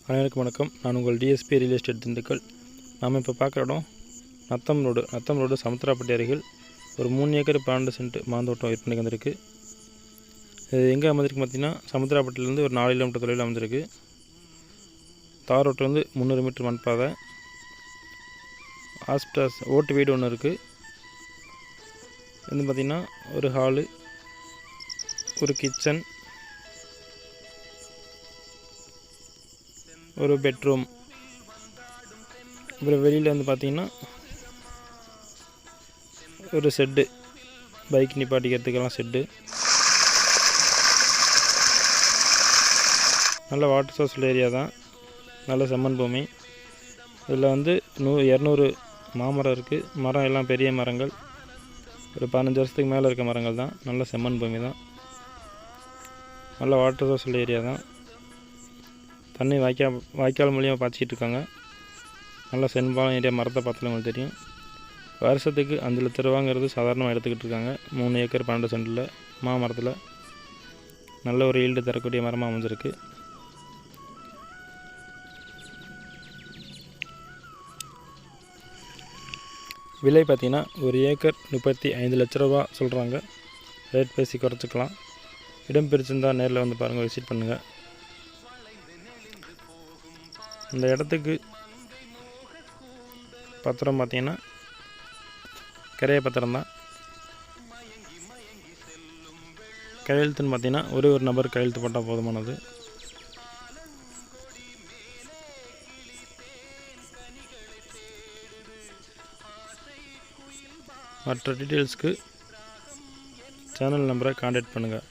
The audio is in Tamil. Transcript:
அனைவருக்கும் வணக்கம். நான் உங்கள் டிஎஸ்பி ரியல் எஸ்டேட் திண்டுக்கல். நாம் இப்போ பார்க்குற இடம் நத்தம் ரோடு சமுத்திராப்பட்டி அருகில் ஒரு 3 ஏக்கர் 12 சென்ட் மாந்தோட்டம் விற்பனைக்கு வந்திருக்கு. இது எங்கே அமைந்திருக்கு பார்த்திங்கன்னா, சமுத்திராப்பட்டிலேருந்து ஒரு 4 கிலோமீட்டர் தொலைவில் அமைந்திருக்கு. தார் ரோட்டிலேருந்து 300 மீட்டர் மண்பாதை, ஹாஸ்பிட்டாஸ் ஓட்டு வீடு ஒன்று இருக்குது. இது பார்த்திங்கன்னா ஒரு ஹாலு, ஒரு கிச்சன், ஒரு பெட்ரூம். அப்புறம் வெளியில் வந்து பார்த்திங்கன்னா ஒரு செட்டு, பைக் நிப்பாட்டிக்கிறதுக்கெல்லாம் செட்டு. நல்ல வாட்டர் சோர்ஸ் ஏரியா தான், நல்ல செம்மண் பூமி. இதில் வந்து 200 மாமரம் இருக்குது. மரம் எல்லாம் பெரிய மரங்கள், ஒரு 15 வருஷத்துக்கு மேலே இருக்க மரங்கள் தான். நல்ல செம்மண் பூமி தான், நல்ல வாட்டர் சோர்ஸ் ஏரியா தான். தண்ணி வாய்க்கால் மூலியமாக பாய்ச்சிக்கிட்டு இருக்காங்க. நல்ல சென்பாலம் ஏரியா. மரத்தை பார்த்தாலும் உங்களுக்கு தெரியும். வருஷத்துக்கு 5 லட்ச ரூபாங்கிறது சாதாரணமாக எடுத்துக்கிட்டு இருக்காங்க. 3 ஏக்கர் 12 சென்டில் மாமரத்தில் நல்ல ஒரு ஈல்டு தரக்கூடிய மரமாக அமைஞ்சிருக்கு. விலை பார்த்திங்கன்னா 1 ஏக்கர் 35 லட்ச ரூபா சொல்கிறாங்க. ரேட் பேசி குறைச்சிக்கலாம். இடம் பிரிச்சிருந்தால் நேரில் வந்து பாருங்கள், விசிட் பண்ணுங்கள். இந்த இடத்துக்கு பத்திரம் பார்த்திங்கன்னா கிரைய பத்திரம் தான். கையெழுத்துன்னு பார்த்திங்கன்னா ஒரே ஒரு நபர் கையெழுத்து போட்டால் போதுமானது. மற்ற டீட்டெயில்ஸ்க்கு சேனல் நம்பரை கான்டாக்ட் பண்ணுங்கள்.